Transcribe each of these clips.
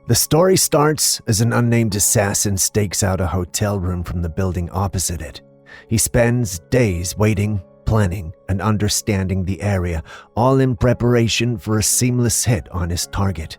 The story starts as an unnamed assassin stakes out a hotel room from the building opposite it. He spends days waiting, planning, and understanding the area, all in preparation for a seamless hit on his target.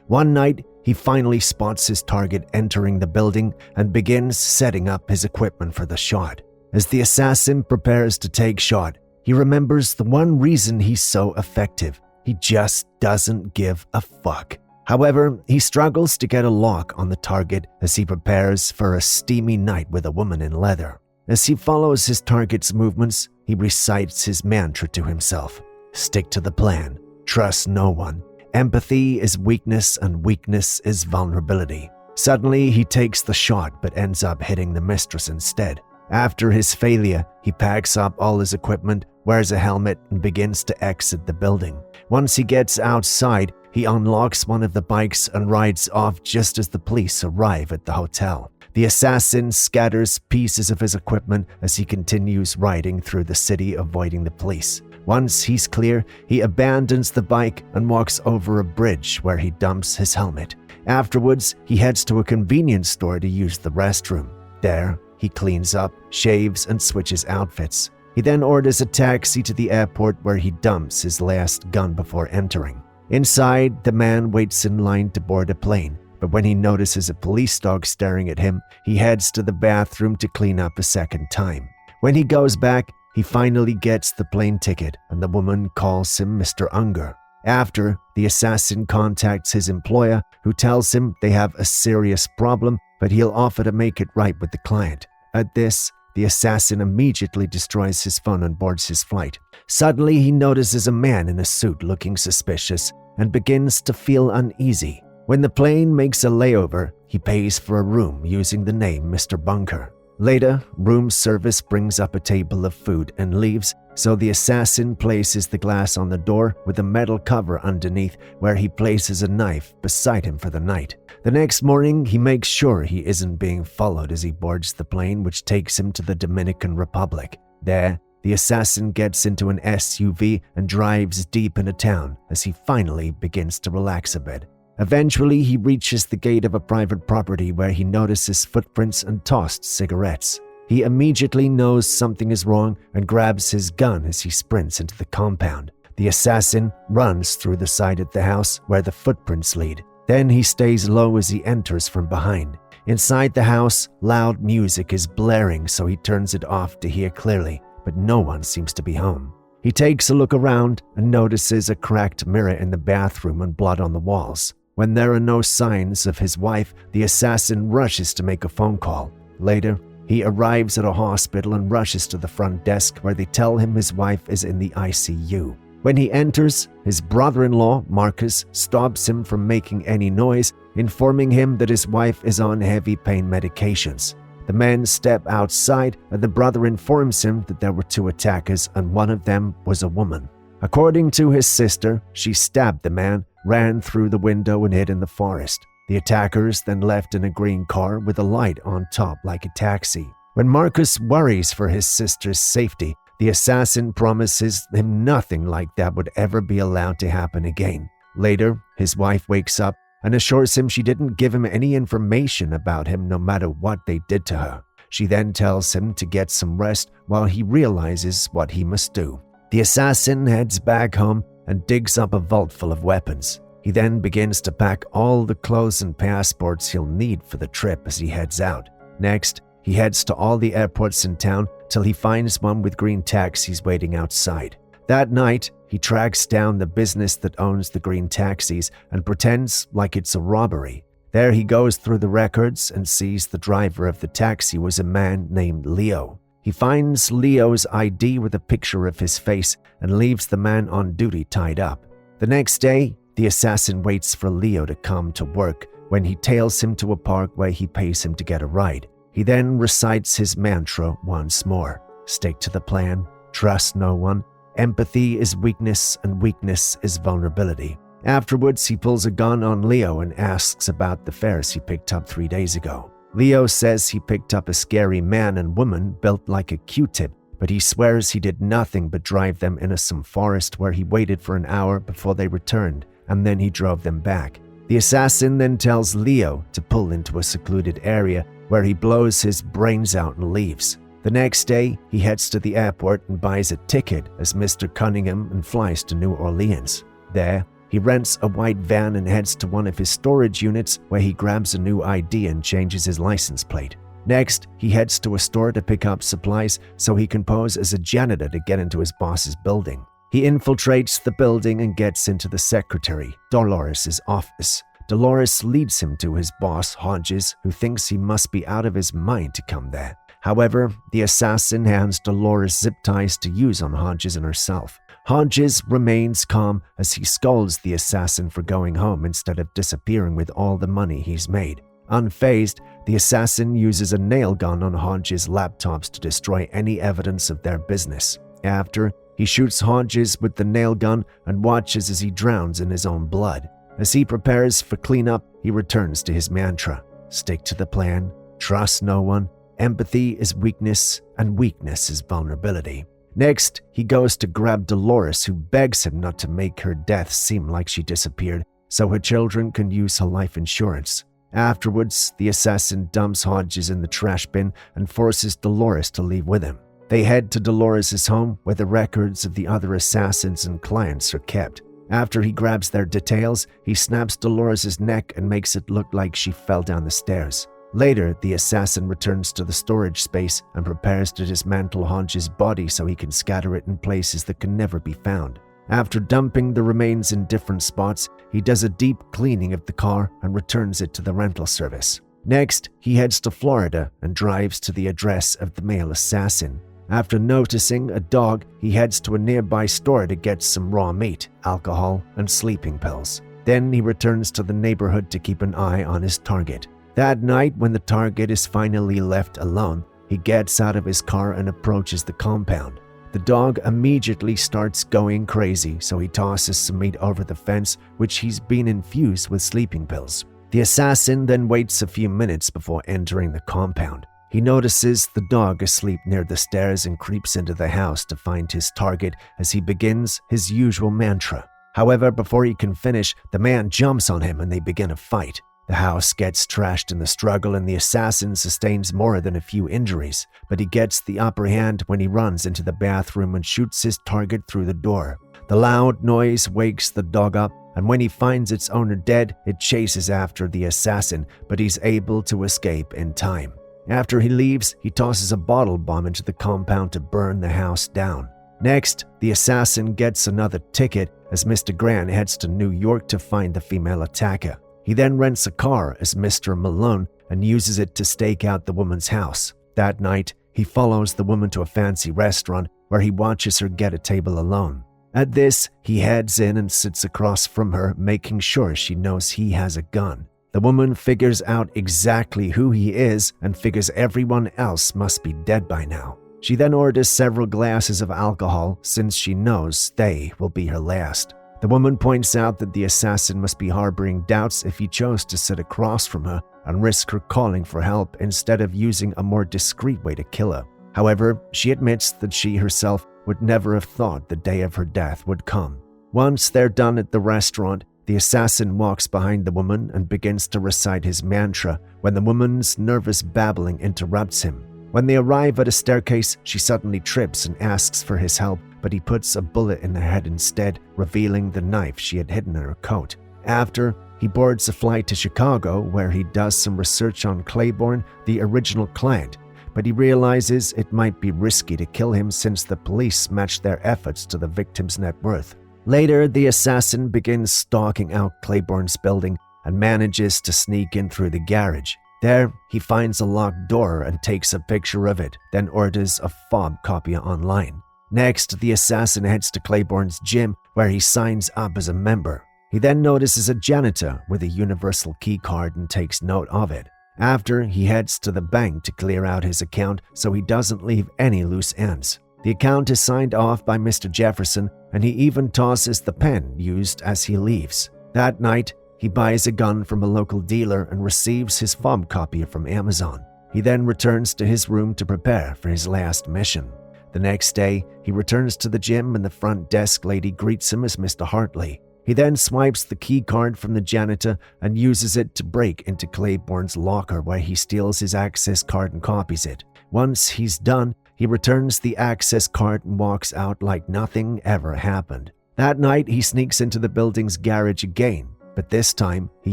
One night, he finally spots his target entering the building and begins setting up his equipment for the shot. As the assassin prepares to take shot, he remembers the one reason he's so effective. He just doesn't give a fuck. However, he struggles to get a lock on the target as he prepares for a steamy night with a woman in leather. As he follows his target's movements, he recites his mantra to himself. Stick to the plan. Trust no one. Empathy is weakness and weakness is vulnerability. Suddenly, he takes the shot but ends up hitting the mistress instead. After his failure, he packs up all his equipment, wears a helmet, and begins to exit the building. Once he gets outside, he unlocks one of the bikes and rides off just as the police arrive at the hotel. The assassin scatters pieces of his equipment as he continues riding through the city, avoiding the police. Once he's clear, he abandons the bike and walks over a bridge where he dumps his helmet. Afterwards, he heads to a convenience store to use the restroom. There, he cleans up, shaves, and switches outfits. He then orders a taxi to the airport where he dumps his last gun before entering. Inside, the man waits in line to board a plane, but when he notices a police dog staring at him, he heads to the bathroom to clean up a second time. When he goes back, he finally gets the plane ticket and the woman calls him Mr. Unger. After, the assassin contacts his employer, who tells him they have a serious problem, but he'll offer to make it right with the client. At this, the assassin immediately destroys his phone and boards his flight. Suddenly, he notices a man in a suit looking suspicious and begins to feel uneasy. When the plane makes a layover, he pays for a room using the name Mr. Bunker. Later, room service brings up a table of food and leaves, so the assassin places the glass on the door with a metal cover underneath where he places a knife beside him for the night. The next morning, he makes sure he isn't being followed as he boards the plane which takes him to the Dominican Republic. There, the assassin gets into an SUV and drives deep into town as he finally begins to relax a bit. Eventually, he reaches the gate of a private property where he notices footprints and tossed cigarettes. He immediately knows something is wrong and grabs his gun as he sprints into the compound. The assassin runs through the side of the house where the footprints lead. Then he stays low as he enters from behind. Inside the house, loud music is blaring, so he turns it off to hear clearly, but no one seems to be home. He takes a look around and notices a cracked mirror in the bathroom and blood on the walls. When there are no signs of his wife, the assassin rushes to make a phone call. Later, he arrives at a hospital and rushes to the front desk where they tell him his wife is in the ICU. When he enters, his brother-in-law, Marcus, stops him from making any noise, informing him that his wife is on heavy pain medications. The men step outside and the brother informs him that there were two attackers and one of them was a woman. According to his sister, she stabbed the man, ran through the window and hid in the forest. The attackers then left in a green car with a light on top like a taxi. When Marcus worries for his sister's safety, the assassin promises him nothing like that would ever be allowed to happen again. Later, his wife wakes up and assures him she didn't give him any information about him no matter what they did to her. She then tells him to get some rest while he realizes what he must do. The assassin heads back home and digs up a vault full of weapons. He then begins to pack all the clothes and passports he'll need for the trip as he heads out. Next, he heads to all the airports in town till he finds one with green taxis waiting outside. That night, he tracks down the business that owns the green taxis and pretends like it's a robbery. There he goes through the records and sees the driver of the taxi was a man named Leo. He finds Leo's ID with a picture of his face and leaves the man on duty tied up. The next day, the assassin waits for Leo to come to work when he tails him to a park where he pays him to get a ride. He then recites his mantra once more. Stick to the plan, trust no one, empathy is weakness and weakness is vulnerability. Afterwards, he pulls a gun on Leo and asks about the fares he picked up 3 days ago. Leo says he picked up a scary man and woman built like a Q-tip, but he swears he did nothing but drive them into some forest where he waited for an hour before they returned, and then he drove them back. The assassin then tells Leo to pull into a secluded area where he blows his brains out and leaves. The next day, he heads to the airport and buys a ticket as Mr. Cunningham and flies to New Orleans. There, he rents a white van and heads to one of his storage units where he grabs a new ID and changes his license plate. Next, he heads to a store to pick up supplies so he can pose as a janitor to get into his boss's building. He infiltrates the building and gets into the secretary, Dolores' office. Dolores leads him to his boss, Hodges, who thinks he must be out of his mind to come there. However, the assassin hands Dolores zip ties to use on Hodges and herself. Hodges remains calm as he scolds the assassin for going home instead of disappearing with all the money he's made. Unfazed, the assassin uses a nail gun on Hodges' laptops to destroy any evidence of their business. After, he shoots Hodges with the nail gun and watches as he drowns in his own blood. As he prepares for cleanup, he returns to his mantra: stick to the plan, trust no one, empathy is weakness, and weakness is vulnerability. Next, he goes to grab Dolores, who begs him not to make her death seem like she disappeared, so her children can use her life insurance. Afterwards, the assassin dumps Hodges in the trash bin and forces Dolores to leave with him. They head to Dolores' home, where the records of the other assassins and clients are kept. After he grabs their details, he snaps Dolores' neck and makes it look like she fell down the stairs. Later, the assassin returns to the storage space and prepares to dismantle Hodges' body so he can scatter it in places that can never be found. After dumping the remains in different spots, he does a deep cleaning of the car and returns it to the rental service. Next, he heads to Florida and drives to the address of the male assassin. After noticing a dog, he heads to a nearby store to get some raw meat, alcohol, and sleeping pills. Then he returns to the neighborhood to keep an eye on his target. That night, when the target is finally left alone, he gets out of his car and approaches the compound. The dog immediately starts going crazy, so he tosses some meat over the fence, which he's been infused with sleeping pills. The assassin then waits a few minutes before entering the compound. He notices the dog asleep near the stairs and creeps into the house to find his target as he begins his usual mantra. However, before he can finish, the man jumps on him and they begin a fight. The house gets trashed in the struggle and the assassin sustains more than a few injuries, but he gets the upper hand when he runs into the bathroom and shoots his target through the door. The loud noise wakes the dog up, and when he finds its owner dead, it chases after the assassin, but he's able to escape in time. After he leaves, he tosses a bottle bomb into the compound to burn the house down. Next, the assassin gets another ticket as Mr. Grant heads to New York to find the female attacker. He then rents a car as Mr. Malone and uses it to stake out the woman's house. That night, he follows the woman to a fancy restaurant where he watches her get a table alone. At this, he heads in and sits across from her, making sure she knows he has a gun. The woman figures out exactly who he is and figures everyone else must be dead by now. She then orders several glasses of alcohol since she knows they will be her last. The woman points out that the assassin must be harboring doubts if he chose to sit across from her and risk her calling for help instead of using a more discreet way to kill her. However, she admits that she herself would never have thought the day of her death would come. Once they're done at the restaurant, the assassin walks behind the woman and begins to recite his mantra when the woman's nervous babbling interrupts him. When they arrive at a staircase, she suddenly trips and asks for his help, but he puts a bullet in her head instead, revealing the knife she had hidden in her coat. After, he boards a flight to Chicago where he does some research on Claiborne, the original client, but he realizes it might be risky to kill him since the police matched their efforts to the victim's net worth. Later, the assassin begins stalking out Claiborne's building and manages to sneak in through the garage. There, he finds a locked door and takes a picture of it, then orders a fob copy online. Next, the assassin heads to Claiborne's gym where he signs up as a member. He then notices a janitor with a universal key card and takes note of it. After, he heads to the bank to clear out his account so he doesn't leave any loose ends. The account is signed off by Mr. Jefferson, and he even tosses the pen used as he leaves. That night, he buys a gun from a local dealer and receives his fob copy from Amazon. He then returns to his room to prepare for his last mission. The next day, he returns to the gym and the front desk lady greets him as Mr. Hartley. He then swipes the key card from the janitor and uses it to break into Claiborne's locker, where he steals his access card and copies it. Once he's done, he returns the access card and walks out like nothing ever happened. That night, he sneaks into the building's garage again, but this time he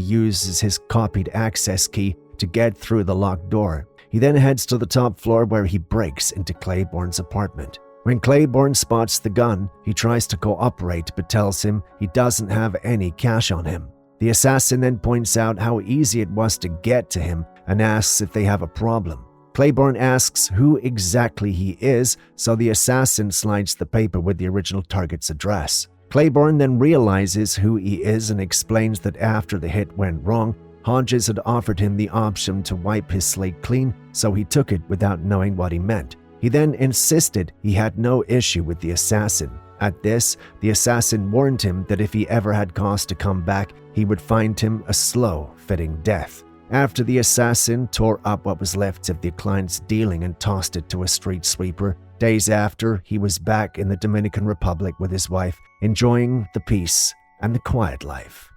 uses his copied access key to get through the locked door. He then heads to the top floor, where he breaks into Claiborne's apartment. When Claiborne spots the gun, he tries to cooperate but tells him he doesn't have any cash on him. The assassin then points out how easy it was to get to him and asks if they have a problem. Claiborne asks who exactly he is, so the assassin slides the paper with the original target's address. Claiborne then realizes who he is and explains that after the hit went wrong, Hodges had offered him the option to wipe his slate clean, so he took it without knowing what he meant. He then insisted he had no issue with the assassin. At this, the assassin warned him that if he ever had cause to come back, he would find him a slow, fitting death. After the assassin tore up what was left of the client's dealing and tossed it to a street sweeper, days after, he was back in the Dominican Republic with his wife, enjoying the peace and the quiet life.